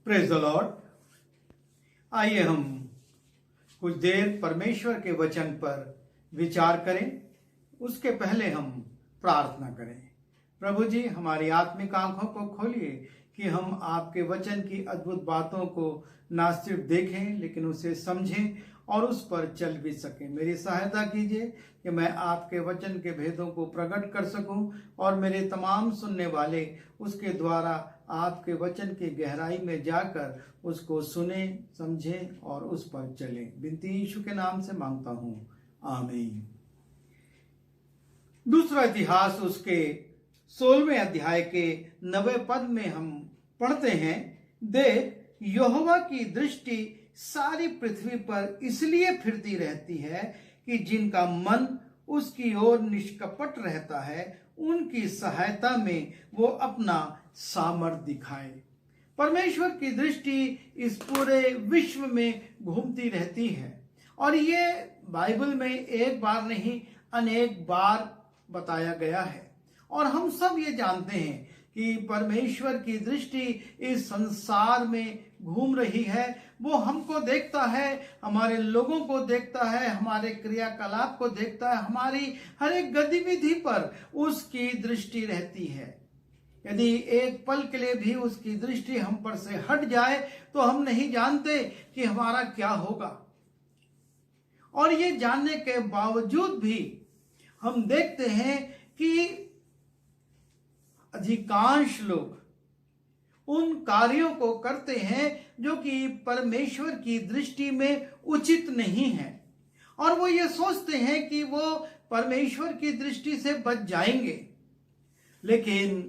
Praise the Lord. आइए हम कुछ देर परमेश्वर के वचन पर विचार करें। उसके पहले हम प्रार्थना करें। प्रभु जी, हमारी आत्मिक आंखों को खोलिए कि हम आपके वचन की अद्भुत बातों को ना सिर्फ देखें लेकिन उसे समझें और उस पर चल भी सकें। मेरी सहायता कीजिए कि मैं आपके वचन के भेदों को प्रकट कर सकूं और मेरे तमाम सुनने वाले उसके द्वारा आपके वचन की गहराई में जाकर उसको सुने, समझें और उस पर चलें। विनती यीशु के नाम से मांगता हूं, आमीन। दूसरा इतिहास उसके 16वें अध्याय के 9वें पद में हम पढ़ते हैं, देख यहोवा की दृष्टि सारी पृथ्वी पर इसलिए फिरती रहती है कि जिनका मन उसकी ओर निष्कपट रहता है, उनकी सहायता में वो अपना सामर्थ दिखाए। परमेश्वर की दृष्टि इस पूरे विश्व में घूमती रहती है और ये बाइबल में एक बार नहीं अनेक बार बताया गया है। और हम सब ये जानते हैं कि परमेश्वर की दृष्टि इस संसार में घूम रही है। वो हमको देखता है, हमारे लोगों को देखता है, हमारे क्रियाकलाप को देखता है, हमारी हर एक गतिविधि पर उसकी दृष्टि रहती है। यदि एक पल के लिए भी उसकी दृष्टि हम पर से हट जाए तो हम नहीं जानते कि हमारा क्या होगा। और ये जानने के बावजूद भी हम देखते हैं कि अधिकांश लोग उन कार्यों को करते हैं जो कि परमेश्वर की दृष्टि में उचित नहीं है और वो ये सोचते हैं कि वो परमेश्वर की दृष्टि से बच जाएंगे। लेकिन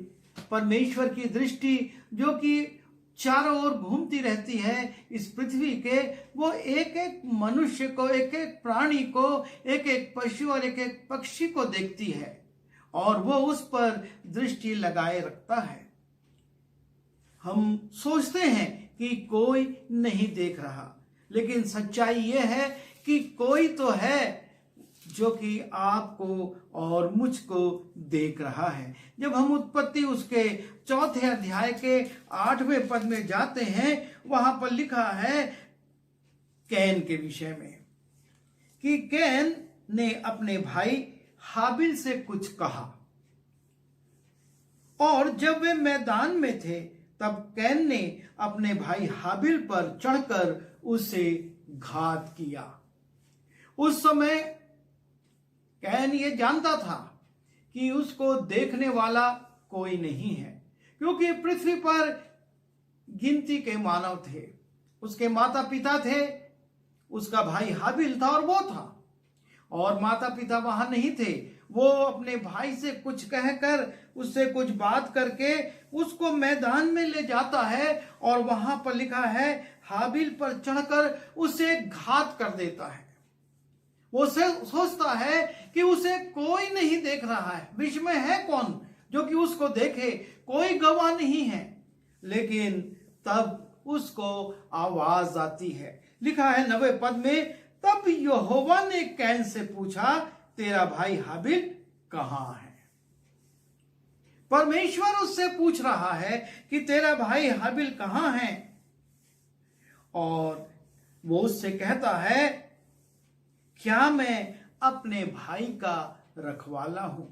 परमेश्वर की दृष्टि जो कि चारों ओर घूमती रहती है इस पृथ्वी के, वो एक एक मनुष्य को, एक एक प्राणी को, एक एक पशु और एक एक पक्षी को देखती है और वो उस पर दृष्टि लगाए रखता है। हम सोचते हैं कि कोई नहीं देख रहा, लेकिन सच्चाई ये है कि कोई तो है जो कि आपको और मुझको देख रहा है। जब हम उत्पत्ति उसके 4 अध्याय के 8वें पद में जाते हैं, वहां पर लिखा है कैन के विषय में कि कैन ने अपने भाई हाबिल से कुछ कहा और जब वे मैदान में थे तब कैन ने अपने भाई हाबिल पर चढ़कर उसे घात किया। उस समय कैन ये जानता था कि उसको देखने वाला कोई नहीं है, क्योंकि पृथ्वी पर गिनती के मानव थे। उसके माता पिता थे, उसका भाई हाबिल था और वो था, और माता पिता वहां नहीं थे। वो अपने भाई से कुछ कहकर, उससे कुछ बात करके उसको मैदान में ले जाता है और वहां पर लिखा है हाबिल पर चढ़कर उसे घात कर देता है। वो सोचता है कि उसे कोई नहीं देख रहा है, विश्व में है कौन जो कि उसको देखे, कोई गवाह नहीं है। लेकिन तब उसको आवाज आती है, लिखा है 9वें पद में, तब यहोवा ने कैन से पूछा, तेरा भाई हाबिल कहां है? परमेश्वर उससे पूछ रहा है कि तेरा भाई हाबिल कहां है? और वो उससे कहता है, क्या मैं अपने भाई का रखवाला हूं?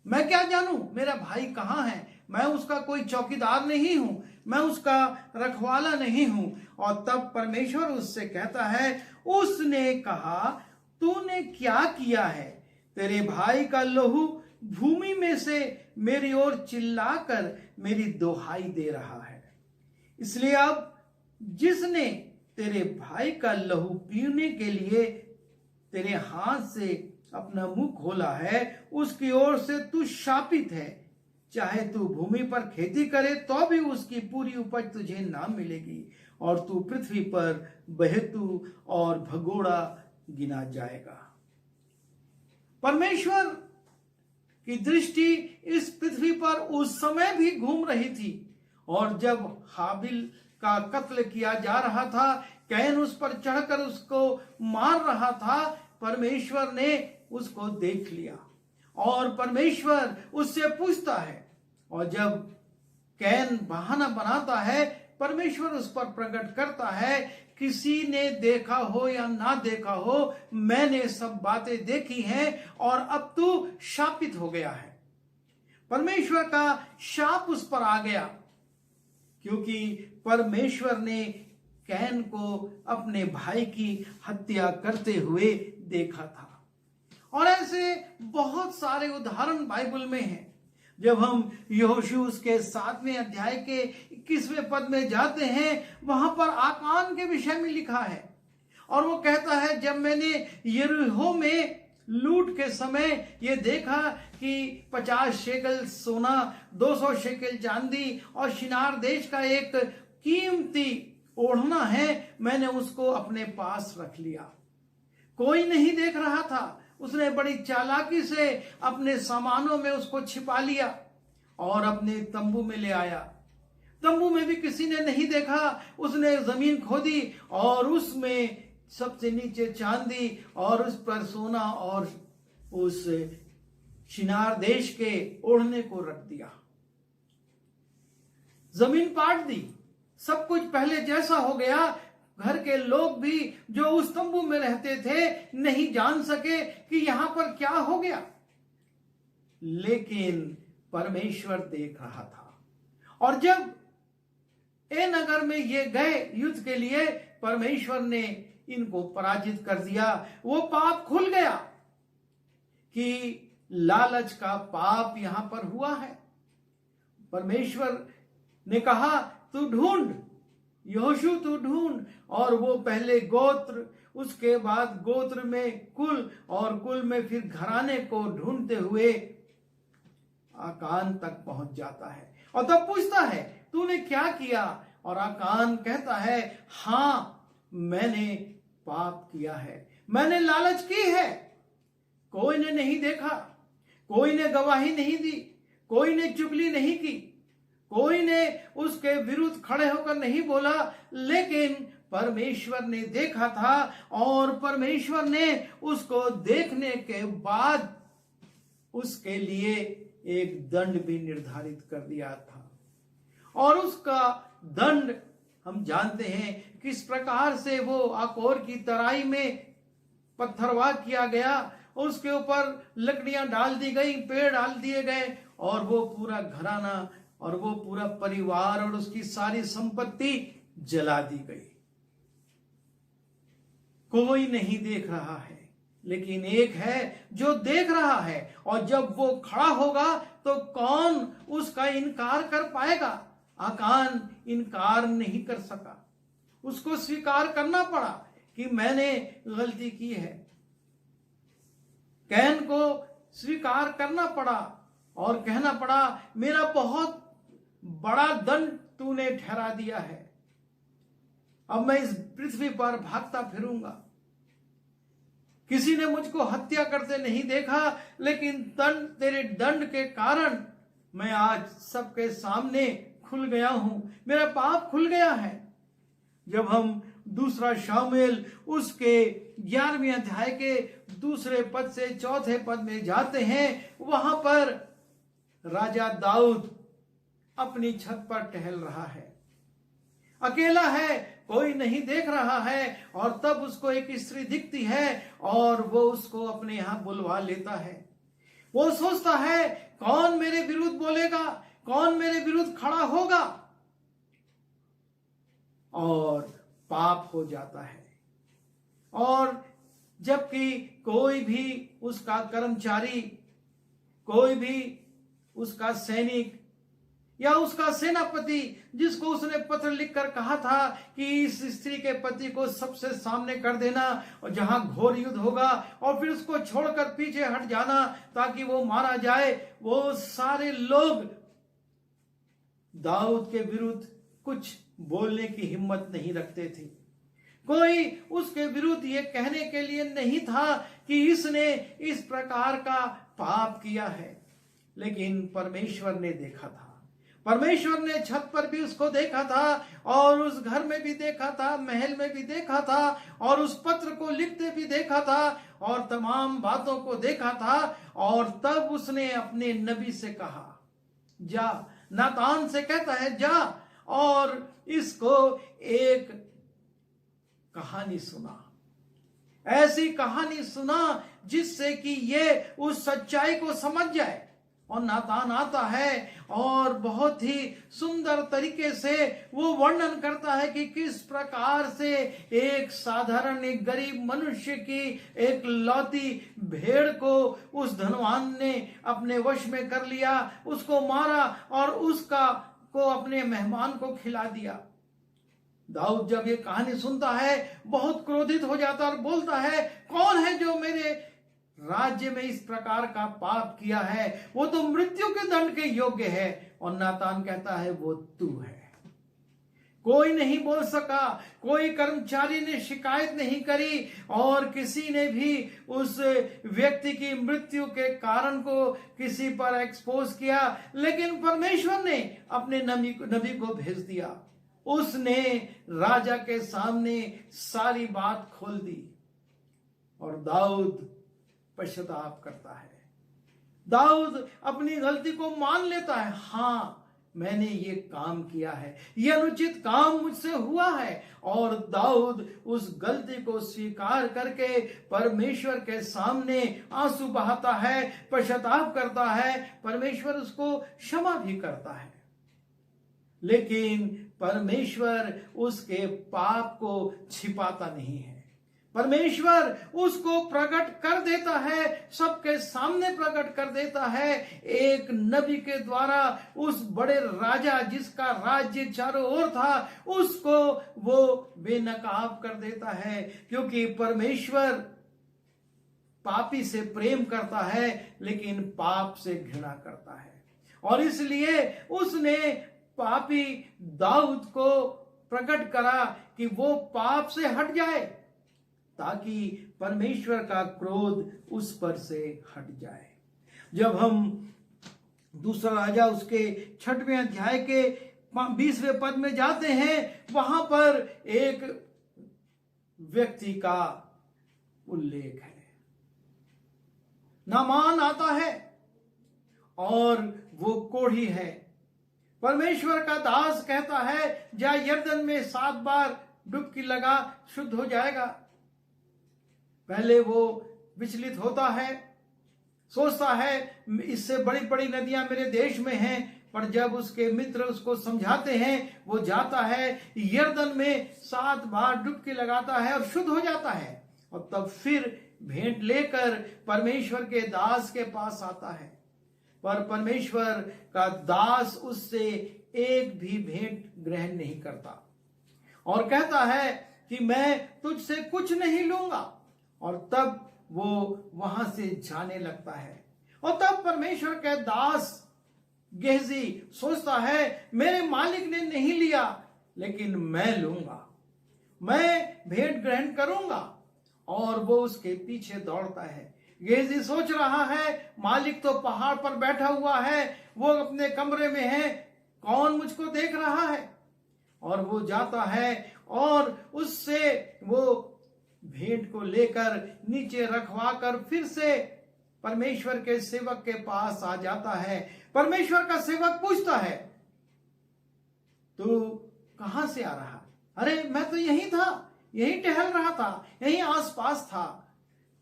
मैं क्या जानूं मेरा भाई कहां है? मैं उसका कोई चौकीदार नहीं हूं, मैं उसका रखवाला नहीं हूं। और तब परमेश्वर उससे कहता है, उसने कहा, तूने क्या किया है? तेरे भाई का लहू भूमि में से मेरी ओर चिल्लाकर मेरी दोहाई दे रहा है। इसलिए अब जिसने तेरे भाई का लहू पीने के लिए तेरे हाथ से अपना मुंह खोला है, उसकी ओर से तू शापित है। चाहे तू भूमि पर खेती करे तो भी उसकी पूरी उपज तुझे ना मिलेगी और तू पृथ्वी पर बहेतू और भगोड़ा गिना जाएगा। परमेश्वर की दृष्टि इस पृथ्वी पर उस समय भी घूम रही थी और जब हाबिल का कत्ल किया जा रहा था, कैन उस पर चढ़कर उसको मार रहा था, परमेश्वर ने उसको देख लिया और परमेश्वर उससे पूछता है। और जब कैन बहाना बनाता है परमेश्वर उस पर प्रकट करता है, किसी ने देखा हो या ना देखा हो, मैंने सब बातें देखी हैं और अब तू शापित हो गया है। परमेश्वर का शाप उस पर आ गया क्योंकि परमेश्वर ने कैन को अपने भाई की हत्या करते हुए देखा था। और ऐसे बहुत सारे उदाहरण बाइबल में हैं। जब हम यहोशू के 7वें अध्याय के 21वें पद में जाते हैं, वहां पर आकान के विषय में लिखा है और वो कहता है, जब मैंने यरीहो में लूट के समय ये देखा कि 50 शेकल सोना, 200 शेकल चांदी और शिनार देश का एक कीमती ओढ़ना है, मैंने उसको अपने पास रख लिया। कोई नहीं देख रहा था। उसने बड़ी चालाकी से अपने सामानों में उसको छिपा लिया और अपने तंबू में ले आया। तंबू में भी किसी ने नहीं देखा। उसने जमीन खोदी और उसमें सबसे नीचे चांदी और उस पर सोना और उस शिनार देश के ओढ़ने को रख दिया। जमीन पाट दी। सब कुछ पहले जैसा हो गया। घर के लोग भी जो उस तंबू में रहते थे नहीं जान सके कि यहां पर क्या हो गया, लेकिन परमेश्वर देख रहा था। और जब ए नगर में ये गए युद्ध के लिए, परमेश्वर ने इनको पराजित कर दिया। वो पाप खुल गया कि लालच का पाप यहां पर हुआ है। परमेश्वर ने कहा, तू ढूंढ, यहोशू तू ढूंढ। और वो पहले गोत्र, उसके बाद गोत्र में कुल और कुल में फिर घराने को ढूंढते हुए आकान तक पहुंच जाता है और तब पूछता है, तूने क्या किया? और आकान कहता है, हां मैंने पाप किया है, मैंने लालच की है। कोई ने नहीं देखा, कोई ने गवाही नहीं दी, कोई ने चुगली नहीं की, कोई ने उसके विरुद्ध खड़े होकर नहीं बोला, लेकिन परमेश्वर ने देखा था और परमेश्वर ने उसको देखने के बाद उसके लिए एक दंड भी निर्धारित कर दिया था। और उसका दंड हम जानते हैं किस प्रकार से वो आकोर की तराई में पत्थरवाह किया गया, उसके ऊपर लकड़ियां डाल दी गई, पेड़ डाल दिए गए और वो पूरा घराना और वो पूरा परिवार और उसकी सारी संपत्ति जला दी गई। कोई नहीं देख रहा है, लेकिन एक है जो देख रहा है। और जब वो खड़ा होगा तो कौन उसका इनकार कर पाएगा? आकान इनकार नहीं कर सका। उसको स्वीकार करना पड़ा कि मैंने गलती की है। कैन को स्वीकार करना पड़ा और कहना पड़ा, मेरा बहुत बड़ा दंड तूने ठहरा दिया है, अब मैं इस पृथ्वी पर भागता फिरूंगा। किसी ने मुझको हत्या करते नहीं देखा, लेकिन तेरे दंड के कारण मैं आज सबके सामने खुल गया हूं, मेरा पाप खुल गया है। जब हम दूसरा शामुएल उसके 11वें अध्याय के 2 पद से 4 पद में जाते हैं, वहां पर राजा दाऊद अपनी छत पर टहल रहा है, अकेला है, कोई नहीं देख रहा है। और तब उसको एक स्त्री दिखती है और वो उसको अपने यहां बुलवा लेता है। वो सोचता है, कौन मेरे विरुद्ध बोलेगा, कौन मेरे विरुद्ध खड़ा होगा, और पाप हो जाता है। और जबकि कोई भी उसका कर्मचारी, कोई भी उसका सैनिक या उसका सेनापति, जिसको उसने पत्र लिखकर कहा था कि इस स्त्री के पति को सबसे सामने कर देना और जहां घोर युद्ध होगा और फिर उसको छोड़कर पीछे हट जाना ताकि वो मारा जाए, वो सारे लोग दाऊद के विरुद्ध कुछ बोलने की हिम्मत नहीं रखते थे। कोई उसके विरुद्ध ये कहने के लिए नहीं था कि इसने इस प्रकार का पाप किया है। लेकिन परमेश्वर ने देखा था, परमेश्वर ने छत पर भी उसको देखा था और उस घर में भी देखा था, महल में भी देखा था और उस पत्र को लिखते भी देखा था और तमाम बातों को देखा था। और तब उसने अपने नबी से कहा, जा, नातान से कहता है, जा और इसको एक कहानी सुना, ऐसी कहानी सुना जिससे कि ये उस सच्चाई को समझ जाए। और नातान आता है और बहुत ही सुंदर तरीके से वो वर्णन करता है कि किस प्रकार से एक साधारण, एक गरीब मनुष्य की एक लौती भेड़ को उस धनवान ने अपने वश में कर लिया, उसको मारा और उसका को अपने मेहमान को खिला दिया। दाऊद जब ये कहानी सुनता है बहुत क्रोधित हो जाता है और बोलता है, कौन है जो मेरे राज्य में इस प्रकार का पाप किया है? वो तो मृत्यु के दंड के योग्य है। और नातान कहता है, वो तू है। कोई नहीं बोल सका, कोई कर्मचारी ने शिकायत नहीं करी और किसी ने भी उस व्यक्ति की मृत्यु के कारण को किसी पर एक्सपोज किया, लेकिन परमेश्वर ने अपने नबी को भेज दिया। उसने राजा के सामने सारी बात खोल दी और दाऊद पश्चाताप करता है। दाऊद अपनी गलती को मान लेता है, हाँ मैंने ये काम किया है, ये अनुचित काम मुझसे हुआ है। और दाऊद उस गलती को स्वीकार करके परमेश्वर के सामने आंसू बहाता है, पश्चाताप करता है, परमेश्वर उसको क्षमा भी करता है। लेकिन परमेश्वर उसके पाप को छिपाता नहीं है, परमेश्वर उसको प्रकट कर देता है, सबके सामने प्रकट कर देता है। एक नबी के द्वारा उस बड़े राजा जिसका राज्य चारों ओर था, उसको वो बेनकाब कर देता है, क्योंकि परमेश्वर पापी से प्रेम करता है लेकिन पाप से घृणा करता है। और इसलिए उसने पापी दाऊद को प्रकट करा कि वो पाप से हट जाए, ताकि परमेश्वर का क्रोध उस पर से हट जाए। जब हम दूसरा राजा उसके 6वें अध्याय के 20वें पद में जाते हैं, वहां पर एक व्यक्ति का उल्लेख है। नामान आता है और वो कोढ़ी है। परमेश्वर का दास कहता है, जा यरदन में 7 बार डुबकी लगा, शुद्ध हो जाएगा। पहले वो विचलित होता है, सोचता है इससे बड़ी बड़ी नदियां मेरे देश में हैं, पर जब उसके मित्र उसको समझाते हैं, वो जाता है यरदन में 7 बार डुबकी लगाता है और शुद्ध हो जाता है। और तब फिर भेंट लेकर परमेश्वर के दास के पास आता है, पर परमेश्वर का दास उससे एक भी भेंट ग्रहण नहीं करता और कहता है कि मैं तुझसे कुछ नहीं लूंगा। और तब वो वहां से जाने लगता है। और तब परमेश्वर के दास गेहजी सोचता है, मेरे मालिक ने नहीं लिया, लेकिन मैं लूंगा, मैं भेंट ग्रहण करूंगा। और वो उसके पीछे दौड़ता है। गेहजी सोच रहा है, मालिक तो पहाड़ पर बैठा हुआ है, वो अपने कमरे में है, कौन मुझको देख रहा है। और वो जाता है और उससे वो भेंट को लेकर नीचे रखवाकर फिर से परमेश्वर के सेवक के पास आ जाता है। परमेश्वर का सेवक पूछता है, तू कहां से आ रहा? अरे मैं तो यहीं था, यहीं टहल रहा था, यहीं आसपास था।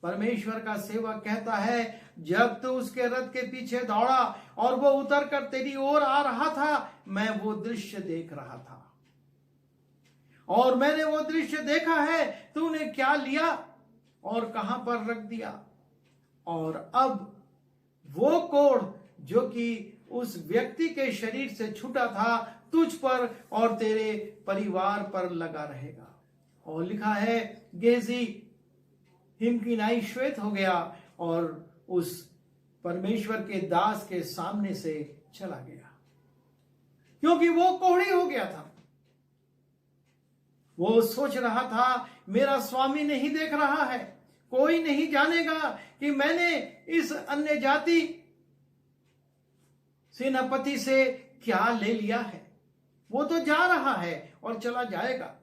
परमेश्वर का सेवक कहता है, जब तू उसके रथ के पीछे दौड़ा और वो उतर कर तेरी ओर आ रहा था, मैं वो दृश्य देख रहा था और मैंने वो दृश्य देखा है, तूने क्या लिया और कहां पर रख दिया। और अब वो कोढ़ जो कि उस व्यक्ति के शरीर से छूटा था, तुझ पर और तेरे परिवार पर लगा रहेगा। और लिखा है, गेहजी हिमकिनाई श्वेत हो गया और उस परमेश्वर के दास के सामने से चला गया, क्योंकि वो कोढ़ी हो गया था। वो सोच रहा था, मेरा स्वामी नहीं देख रहा है, कोई नहीं जानेगा कि मैंने इस अन्य जाति सेनापति से क्या ले लिया है। वो तो जा रहा है और चला जाएगा,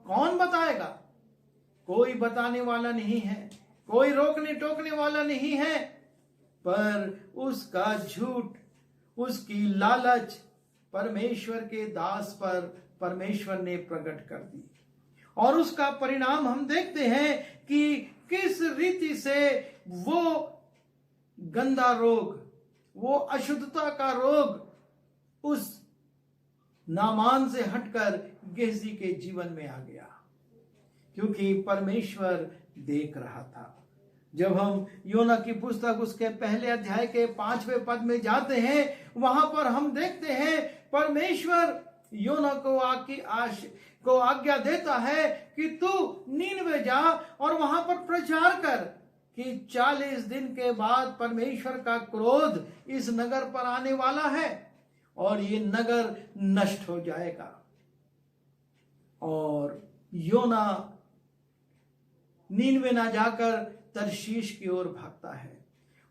कौन बताएगा? कोई बताने वाला नहीं है, कोई रोकने टोकने वाला नहीं है। पर उसका झूठ, उसकी लालच परमेश्वर के दास पर परमेश्वर ने प्रकट कर दी। और उसका परिणाम हम देखते हैं कि किस रीति से वो गंदा रोग, वो अशुद्धता का रोग उस नामान से हटकर गेहजी के जीवन में आ गया, क्योंकि परमेश्वर देख रहा था। जब हम योना की पुस्तक उसके पहले अध्याय के 5वें पद में जाते हैं, वहां पर हम देखते हैं परमेश्वर योना को आज्ञा देता है कि तू नीनवे जा और वहां पर प्रचार कर कि 40 दिन के बाद परमेश्वर का क्रोध इस नगर पर आने वाला है और ये नगर नष्ट हो जाएगा। और योना नीनवे ना जाकर तरशीश की ओर भागता है।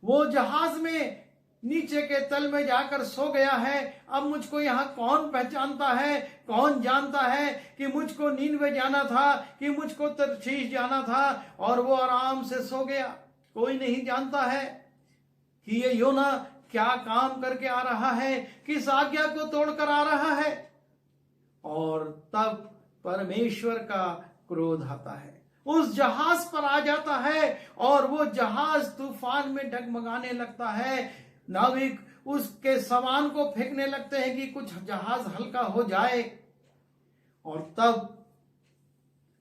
वो जहाज में नीचे के तल में जाकर सो गया है। अब मुझको यहां कौन पहचानता है, कौन जानता है कि मुझको नीनवे जाना था, कि मुझको तरशीश जाना था। और वो आराम से सो गया। कोई नहीं जानता है कि ये योना क्या काम करके आ रहा है, किस आज्ञा को तोड़कर आ रहा है। और तब परमेश्वर का क्रोध आता है, उस जहाज पर आ जाता है और वो जहाज तूफान में डगमगाने लगता है। नाविक उसके सामान को फेंकने लगते हैं कि कुछ जहाज हल्का हो जाए। और तब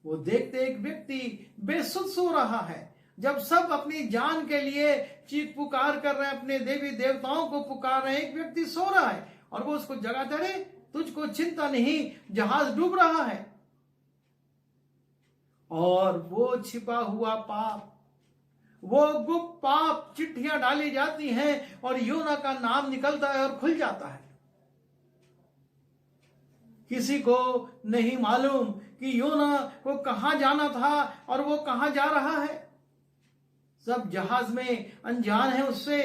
वो देखते एक व्यक्ति बेसुध सो रहा है। जब सब अपनी जान के लिए चीख पुकार कर रहे हैं, अपने देवी देवताओं को पुकार रहे हैं, एक व्यक्ति सो रहा है और वो उसको जगाता है, तुझको चिंता नहीं, जहाज डूब रहा है। और वो छिपा हुआ पाप, वो गुप्त पाप, चिट्ठियां डाली जाती हैं और योना का नाम निकलता है और खुल जाता है। किसी को नहीं मालूम कि योना को कहां जाना था और वो कहां जा रहा है। सब जहाज में अनजान है उससे,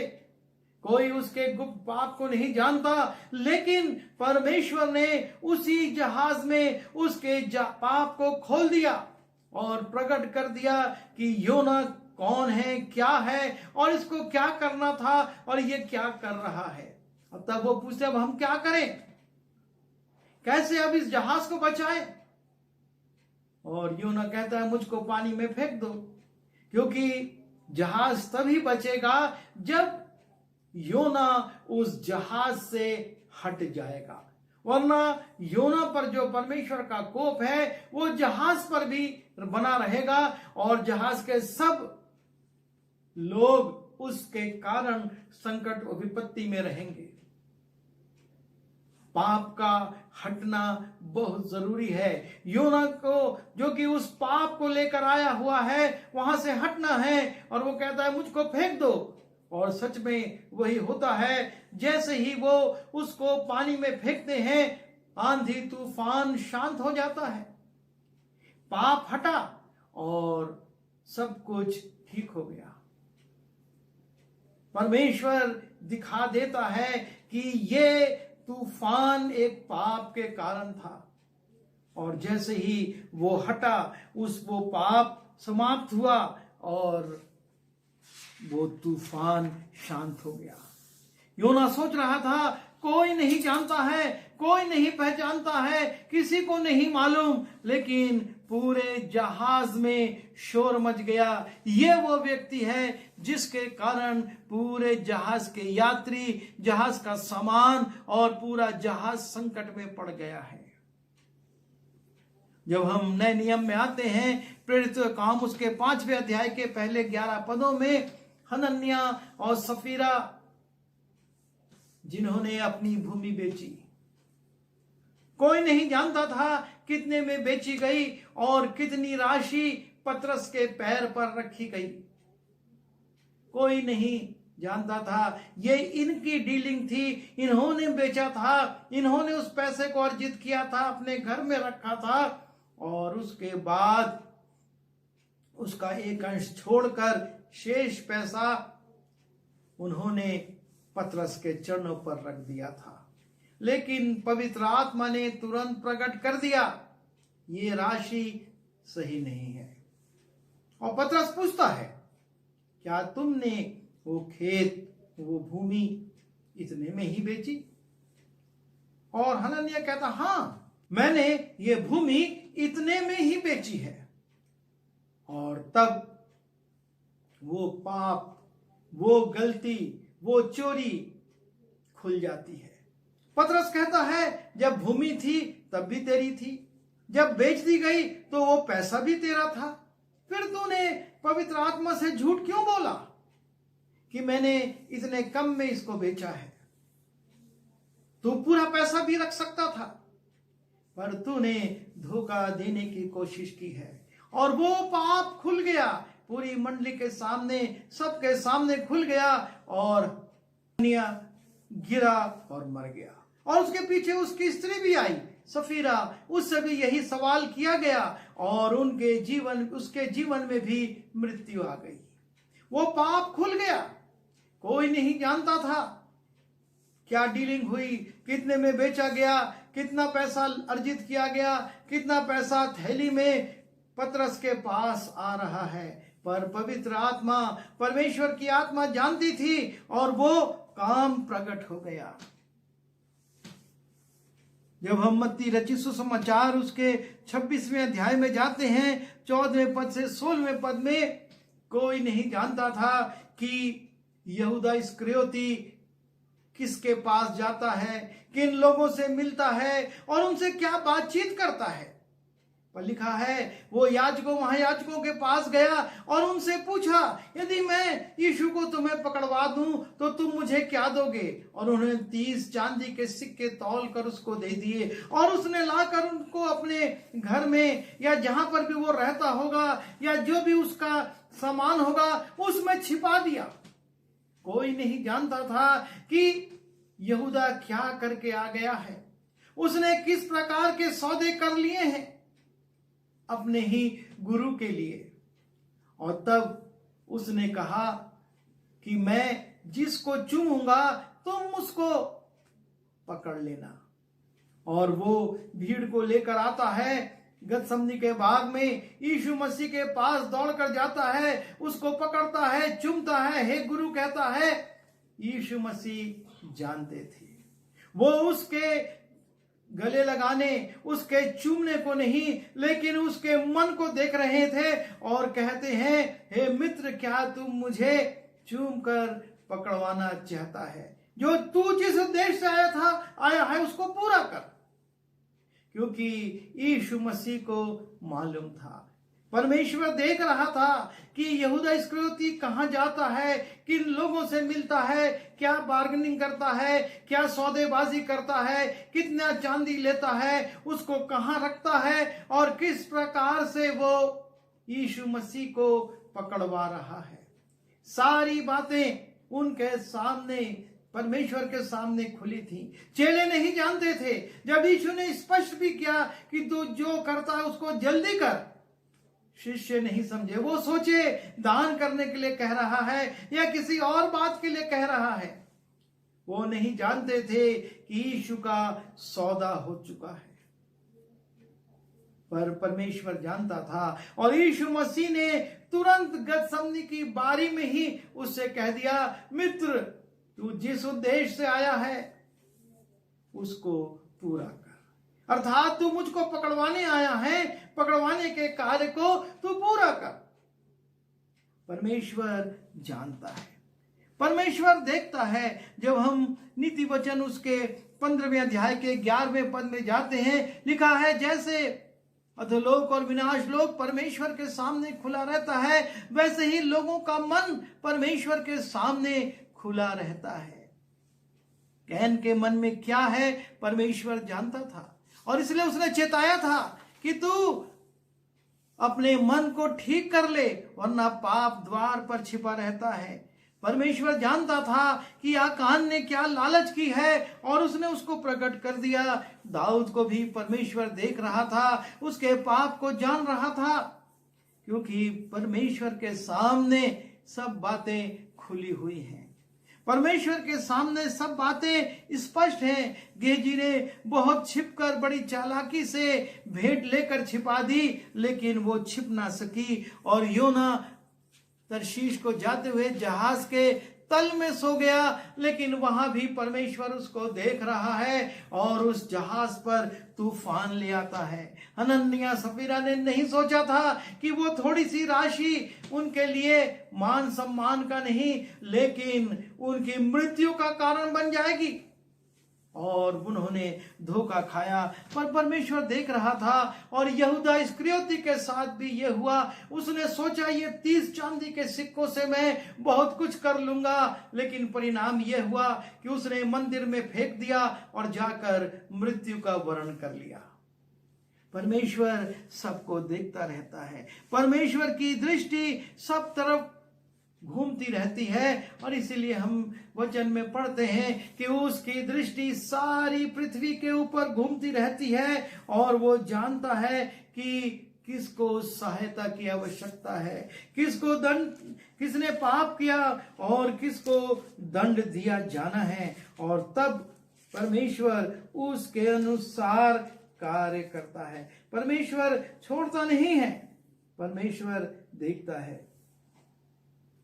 कोई उसके गुप्त पाप को नहीं जानता। लेकिन परमेश्वर ने उसी जहाज में उसके पाप को खोल दिया और प्रकट कर दिया कि योना कौन है, क्या है और इसको क्या करना था और ये क्या कर रहा है। और तब वो पूछते अब हम क्या करें, कैसे अब इस जहाज को बचाएं। और योना कहता है मुझको पानी में फेंक दो, क्योंकि जहाज तभी बचेगा जब योना उस जहाज से हट जाएगा। वरना योना पर जो परमेश्वर का कोप है वो जहाज पर भी बना रहेगा और जहाज के सब लोग उसके कारण संकट और विपत्ति में रहेंगे। पाप का हटना बहुत जरूरी है। योना को, जो कि उस पाप को लेकर आया हुआ है, वहां से हटना है। और वो कहता है मुझको फेंक दो। और सच में वही होता है। जैसे ही वो उसको पानी में फेंकते हैं, आंधी तूफान शांत हो जाता है, पाप हटा और सब कुछ ठीक हो गया। परमेश्वर दिखा देता है कि ये तूफान एक पाप के कारण था और जैसे ही वो हटा वो पाप समाप्त हुआ और वो तूफान शांत हो गया। योना सोच रहा था कोई नहीं जानता है, कोई नहीं पहचानता है, किसी को नहीं मालूम, लेकिन पूरे जहाज में शोर मच गया। ये वो व्यक्ति है जिसके कारण पूरे जहाज के यात्री, जहाज का सामान और पूरा जहाज संकट में पड़ गया है। जब हम नए नियम में आते हैं, प्रेरित काम उसके 5वें अध्याय के पहले 11 पदों में हनन्या और सफीरा, जिन्होंने अपनी भूमि बेची, कोई नहीं जानता था कितने में बेची गई और कितनी राशि पतरस के पैर पर रखी गई। कोई नहीं जानता था। ये इनकी डीलिंग थी, इन्होंने बेचा था, इन्होंने उस पैसे को अर्जित किया था, अपने घर में रखा था और उसके बाद उसका एक अंश छोड़कर शेष पैसा उन्होंने पतरस के चरणों पर रख दिया था। लेकिन पवित्र आत्मा ने तुरंत प्रकट कर दिया ये राशि सही नहीं है। और पतरस पूछता है क्या तुमने वो खेत, वो भूमि इतने में ही बेची? और हनन्याह कहता, हाँ, मैंने ये भूमि इतने में ही बेची है। और तब वो पाप, वो गलती, वो चोरी खुल जाती है। पतरस कहता है, जब भूमि थी तब भी तेरी थी, जब बेच दी गई तो वो पैसा भी तेरा था, फिर तूने पवित्र आत्मा से झूठ क्यों बोला कि मैंने इतने कम में इसको बेचा है? तू पूरा पैसा भी रख सकता था, पर तूने धोखा देने की कोशिश की है। और वो पाप खुल गया, पूरी मंडली के सामने, सबके सामने खुल गया, और गिरा और मर गया। और उसके पीछे उसकी स्त्री भी आई, सफीरा, उससे भी यही सवाल किया गया, और उसके जीवन में भी मृत्यु आ गई। वो पाप खुल गया। कोई नहीं जानता था क्या डीलिंग हुई, कितने में बेचा गया, कितना पैसा अर्जित किया गया, कितना पैसा थैली में पतरस के पास आ रहा है। पर पवित्र आत्मा, परमेश्वर की आत्मा जानती थी, और वो काम प्रकट हो गया। जब हम मत्ती रचित सुसमाचार उसके 26वें अध्याय में जाते हैं, 14वें पद से 16वें पद में, कोई नहीं जानता था कि यहूदा इस्करियोती किसके पास जाता है, किन लोगों से मिलता है और उनसे क्या बातचीत करता है। पर लिखा है, वो याजकों महायाजकों के पास गया और उनसे पूछा, यदि मैं यीशु को तुम्हें पकड़वा दूं तो तुम मुझे क्या दोगे? और उन्होंने 30 चांदी के सिक्के तौल कर उसको दे दिए, और उसने लाकर उनको अपने घर में या जहां पर भी वो रहता होगा या जो भी उसका सामान होगा उसमें छिपा दिया। कोई नहीं जानता था कि यहूदा क्या करके आ गया है, उसने किस प्रकार के सौदे कर लिए हैं अपने ही गुरु के लिए। और तब उसने कहा कि मैं जिसको चूमूंगा तुम उसको पकड़ लेना। और वो भीड़ को लेकर आता है, गतसमनी के बाग में यीशु मसीह के पास दौड़कर जाता है, उसको पकड़ता है, चूमता है, हे गुरु कहता है। यीशु मसीह जानते थे, वो उसके गले लगाने, उसके चूमने को नहीं, लेकिन उसके मन को देख रहे थे, और कहते हैं, हे मित्र, क्या तुम मुझे चूम कर पकड़वाना चाहता है? जो तू जिस उद्देश्य से आया है उसको पूरा कर। क्योंकि यीशु मसीह को मालूम था, परमेश्वर देख रहा था कि यहूदा इस्करियोती कहां जाता है, किन लोगों से मिलता है, क्या बार्गेनिंग करता है, क्या सौदेबाजी करता है, कितना चांदी लेता है, उसको कहां रखता है, और किस प्रकार से वो यीशु मसीह को पकड़वा रहा है। सारी बातें उनके सामने, परमेश्वर के सामने खुली थी। चेले नहीं जानते थे। जब यीशु ने स्पष्ट भी किया कि तू जो करता है उसको जल्दी कर, शिष्य नहीं समझे। वो सोचे दान करने के लिए कह रहा है या किसी और बात के लिए कह रहा है। वो नहीं जानते थे कि यीशु का सौदा हो चुका है। पर परमेश्वर जानता था, और यीशु मसीह ने तुरंत गतसमनी की बारी में ही उससे कह दिया, मित्र, तू जिस उद्देश्य से आया है उसको पूरा कर। अर्थात तू मुझको पकड़वाने आया है, पकड़वाने के कार्य को तू पूरा कर। परमेश्वर जानता है, परमेश्वर देखता है। जब हम नीति वचन उसके 15वें अध्याय के 11वें पद में जाते हैं, लिखा है, जैसे अधोलोक और विनाश लोक परमेश्वर के सामने खुला रहता है, वैसे ही लोगों का मन परमेश्वर के सामने खुला रहता है। कैन के मन में क्या है परमेश्वर जानता था, और इसलिए उसने चेताया था कि तू अपने मन को ठीक कर ले, वरना पाप द्वार पर छिपा रहता है। परमेश्वर जानता था कि आकान ने क्या लालच की है, और उसने उसको प्रकट कर दिया। दाऊद को भी परमेश्वर देख रहा था, उसके पाप को जान रहा था, क्योंकि परमेश्वर के सामने सब बातें खुली हुई हैं। परमेश्वर के सामने सब बातें स्पष्ट हैं। गेहजी ने बहुत छिपकर, बड़ी चालाकी से भेंट लेकर छिपा दी, लेकिन वो छिप ना सकी। और योना तरशीश को जाते हुए जहाज के तल में सो गया, लेकिन वहां भी परमेश्वर उसको देख रहा है और उस जहाज पर तूफान ले आता है। हनन्याह सफीरा ने नहीं सोचा था कि वो थोड़ी सी राशि उनके लिए मान सम्मान का नहीं, लेकिन उनकी मृत्यु का कारण बन जाएगी, और उन्होंने धोखा खाया। पर परमेश्वर देख रहा था, और यहूदा इस्करियोती के साथ भी ये हुआ। उसने सोचा ये 30 चांदी के सिक्कों से मैं बहुत कुछ कर लूंगा, लेकिन परिणाम ये हुआ कि उसने मंदिर में फेंक दिया और जाकर मृत्यु का वरण कर लिया। परमेश्वर सबको देखता रहता है। परमेश्वर की दृष्टि सब तरफ घूमती रहती है, और इसीलिए हम वचन में पढ़ते हैं कि उसकी दृष्टि सारी पृथ्वी के ऊपर घूमती रहती है, और वो जानता है कि किसको सहायता की आवश्यकता है, किसने पाप किया और किसको दंड दिया जाना है, और तब परमेश्वर उसके अनुसार कार्य करता है। परमेश्वर छोड़ता नहीं है, परमेश्वर देखता है।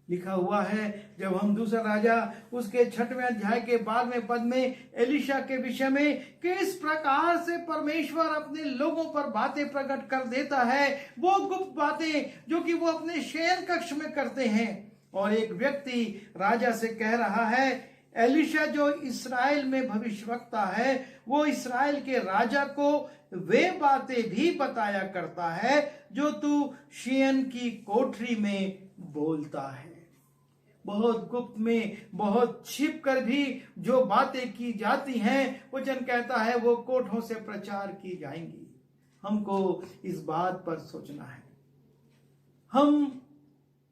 लिखा हुआ है, जब हम दूसरा राजा उसके 6वें अध्याय के 12वें पद में एलिशा के विषय में किस प्रकार से परमेश्वर अपने लोगों पर बातें प्रकट कर देता है, वो गुप्त बातें जो कि वो अपने शयन कक्ष में करते हैं। और एक व्यक्ति राजा से कह रहा है, एलिशा जो इस्राएल में भविष्यवक्ता है, वो इस्राएल के राजा को वे बातें भी बताया करता है जो तू शयन की कोठरी में बोलता है। बहुत गुप्त में, बहुत छिप कर भी जो बातें की जाती हैं, वचन कहता है वो कोठों से प्रचार की जाएंगी। हमको इस बात पर सोचना है। हम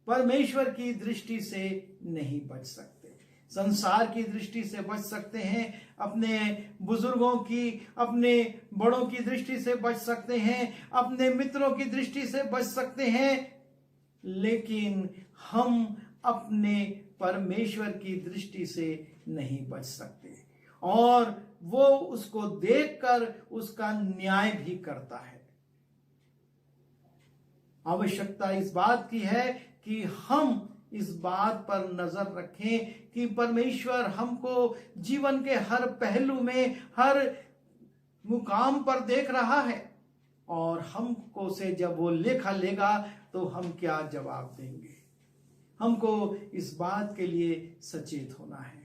परमेश्वर की दृष्टि से नहीं बच सकते, संसार की दृष्टि से बच सकते हैं, अपने बुजुर्गों की, अपने बड़ों की दृष्टि से बच सकते हैं, अपने मित्रों की दृष्टि से बच सकते हैं, लेकिन हम अपने परमेश्वर की दृष्टि से नहीं बच सकते। और वो उसको देखकर उसका न्याय भी करता है। आवश्यकता इस बात की है कि हम इस बात पर नजर रखें कि परमेश्वर हमको जीवन के हर पहलू में, हर मुकाम पर देख रहा है, और हमको से जब वो लेखा लेगा तो हम क्या जवाब देंगे। हमको इस बात के लिए सचेत होना है।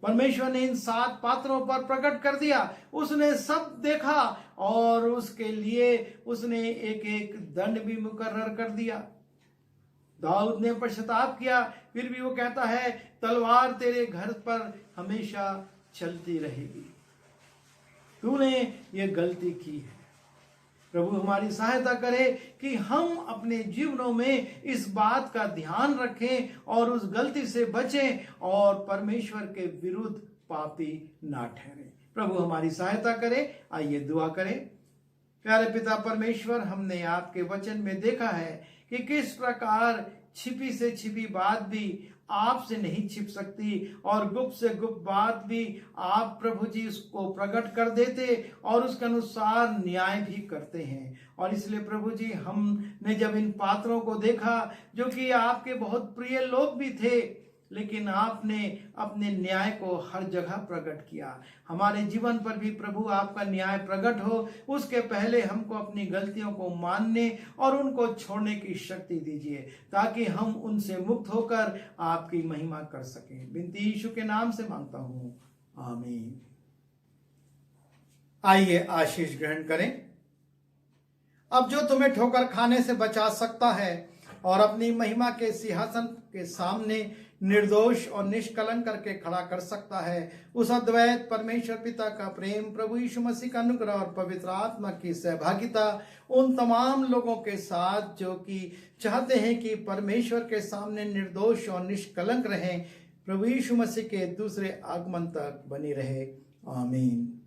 परमेश्वर ने इन 7 पात्रों पर प्रकट कर दिया, उसने सब देखा, और उसके लिए उसने एक एक दंड भी मुकर्रर कर दिया। दाऊद ने पश्चाताप किया, फिर भी वो कहता है, तलवार तेरे घर पर हमेशा चलती रहेगी। तूने ये गलती की है। प्रभु हमारी सहायता करे कि हम अपने जीवनों में इस बात का ध्यान रखें और उस गलती से बचें, और परमेश्वर के विरुद्ध पापी ना ठहरें। प्रभु हमारी सहायता करे। आइए दुआ करें। प्यारे पिता परमेश्वर, हमने आपके वचन में देखा है कि किस प्रकार छिपी से छिपी बात भी आपसे नहीं छिप सकती, और गुप्त से गुप्त बात भी आप प्रभु जी उसको प्रकट कर देते और उसके अनुसार न्याय भी करते हैं। और इसलिए प्रभु जी, हमने जब इन पात्रों को देखा जो कि आपके बहुत प्रिय लोग भी थे, लेकिन आपने अपने न्याय को हर जगह प्रकट किया। हमारे जीवन पर भी प्रभु आपका न्याय प्रकट हो, उसके पहले हमको अपनी गलतियों को मानने और उनको छोड़ने की शक्ति दीजिए, ताकि हम उनसे मुक्त होकर आपकी महिमा कर सकें। बिनती यीशु के नाम से मांगता हूं, आमीन। आइए आशीष ग्रहण करें। अब जो तुम्हें ठोकर खाने से बचा सकता है और अपनी महिमा के सिंहासन के सामने निर्दोष और निष्कलंक करके खड़ा कर सकता है, उस अद्वैत परमेश्वर पिता का प्रेम, प्रभु यीशु मसीह का अनुग्रह और पवित्र आत्मा की सहभागिता उन तमाम लोगों के साथ जो कि चाहते हैं कि परमेश्वर के सामने निर्दोष और निष्कलंक रहें, प्रभु यीशु मसीह के दूसरे आगमन तक बनी रहे। आमीन।